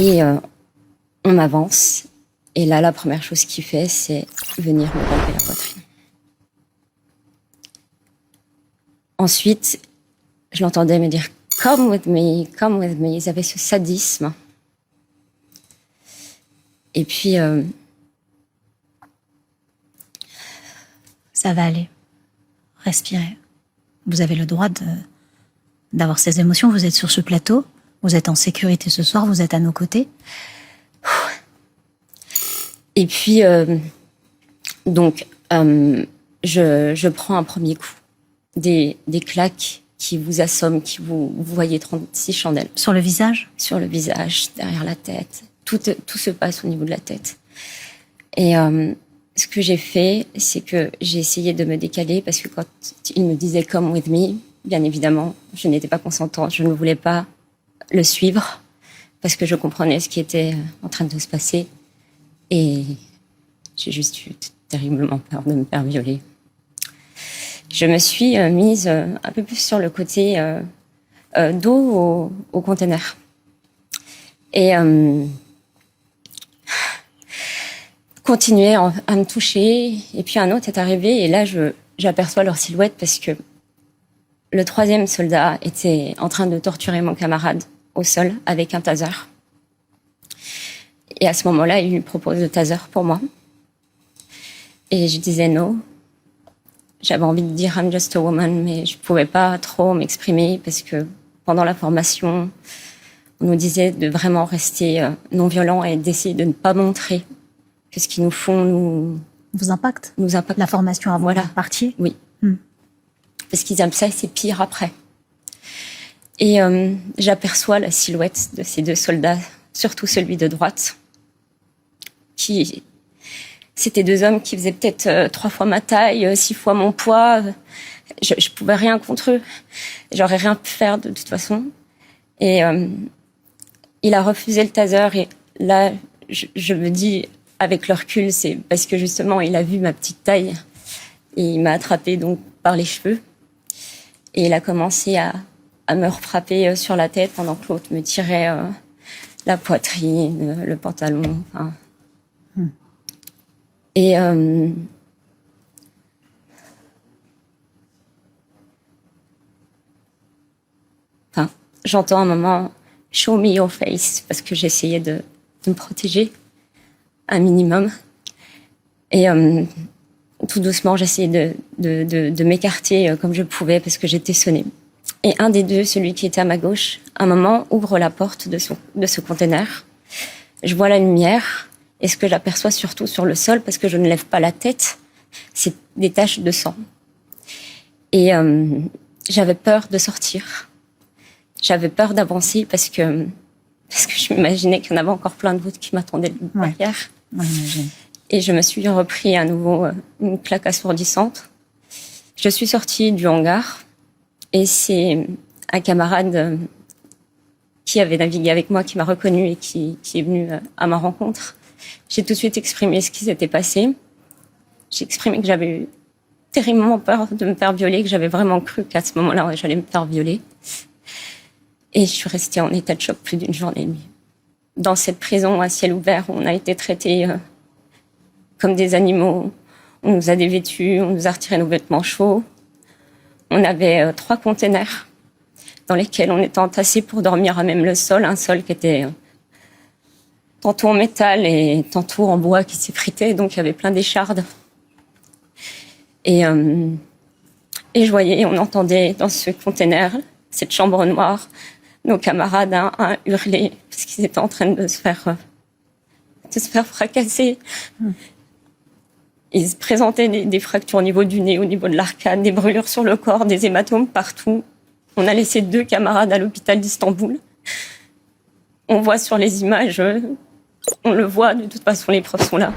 Et on avance. Et là, la première chose qu'il fait, c'est venir me palper la poitrine. Ensuite, je l'entendais me dire « Come with me, come with me ». Ils avaient ce sadisme. Et puis... ça va aller. Respirez. Vous avez le droit d'avoir ces émotions. Vous êtes sur ce plateau. Vous êtes en sécurité ce soir. Vous êtes à nos côtés. Et puis, je prends un premier coup. Des claques qui vous assomment, vous voyez 36 chandelles. Sur le visage ? Sur le visage, derrière la tête. Tout se passe au niveau de la tête. Et ce que j'ai fait, c'est que j'ai essayé de me décaler parce que quand il me disait « Come with me », bien évidemment, je n'étais pas consentante. Je ne voulais pas le suivre parce que je comprenais ce qui était en train de se passer. Et j'ai juste eu terriblement peur de me faire violer. Je me suis mise un peu plus sur le côté dos au conteneur. Et continuer à me toucher. Et puis un autre est arrivé et là, j'aperçois leur silhouette parce que le troisième soldat était en train de torturer mon camarade au sol avec un taser. Et à ce moment-là, il lui propose le taser pour moi. Et je disais non. J'avais envie de dire I'm just a woman, mais je pouvais pas trop m'exprimer parce que pendant la formation, on nous disait de vraiment rester non violent et d'essayer de ne pas montrer que ce qu'ils nous font nous impacte. La formation avant voilà. Vous partiez. Oui. Parce qu'ils aiment ça et c'est pire après. Et j'aperçois la silhouette de ces deux soldats, surtout celui de droite, c'était deux hommes qui faisaient peut-être 3 fois ma taille, 6 fois mon poids. Je pouvais rien contre eux. J'aurais rien pu faire de toute façon. Et il a refusé le taser. Et là, je me dis, avec le recul, c'est parce que justement, il a vu ma petite taille. Et il m'a attrapée donc par les cheveux. Et il a commencé à me refrapper sur la tête pendant que l'autre me tirait la poitrine, le pantalon. Enfin. Et j'entends un moment « show me your face » parce que j'essayais de me protéger un minimum. Et tout doucement, j'essayais de m'écarter comme je pouvais parce que j'étais sonnée. Et un des deux, celui qui était à ma gauche, à un moment ouvre la porte de ce conteneur. Je vois la lumière. Et ce que j'aperçois surtout sur le sol, parce que je ne lève pas la tête, c'est des taches de sang. Et j'avais peur de sortir. J'avais peur d'avancer parce que je m'imaginais qu'il y en avait encore plein d'autres qui m'attendaient derrière. Ouais, j'imagine. Et je me suis repris à nouveau une claque assourdissante. Je suis sortie du hangar et c'est un camarade qui avait navigué avec moi qui m'a reconnue et qui est venu à ma rencontre. J'ai tout de suite exprimé ce qui s'était passé. J'ai exprimé que j'avais eu terriblement peur de me faire violer, que j'avais vraiment cru qu'à ce moment-là, j'allais me faire violer. Et je suis restée en état de choc plus d'une journée et demie. Dans cette prison à ciel ouvert, on a été traités comme des animaux. On nous a dévêtus, on nous a retiré nos vêtements chauds. On avait 3 containers dans lesquels on était entassés pour dormir à même le sol, un sol qui était tantôt en métal et tantôt en bois qui s'effritait, donc il y avait plein d'échardes. Et je voyais, on entendait dans ce container, cette chambre noire, nos camarades un hurler parce qu'ils étaient en train de se faire fracasser. Ils se présentaient des fractures au niveau du nez, au niveau de l'arcade, des brûlures sur le corps, des hématomes partout. On a laissé 2 camarades à l'hôpital d'Istanbul. On voit sur les images, on le voit, de toute façon les preuves sont là.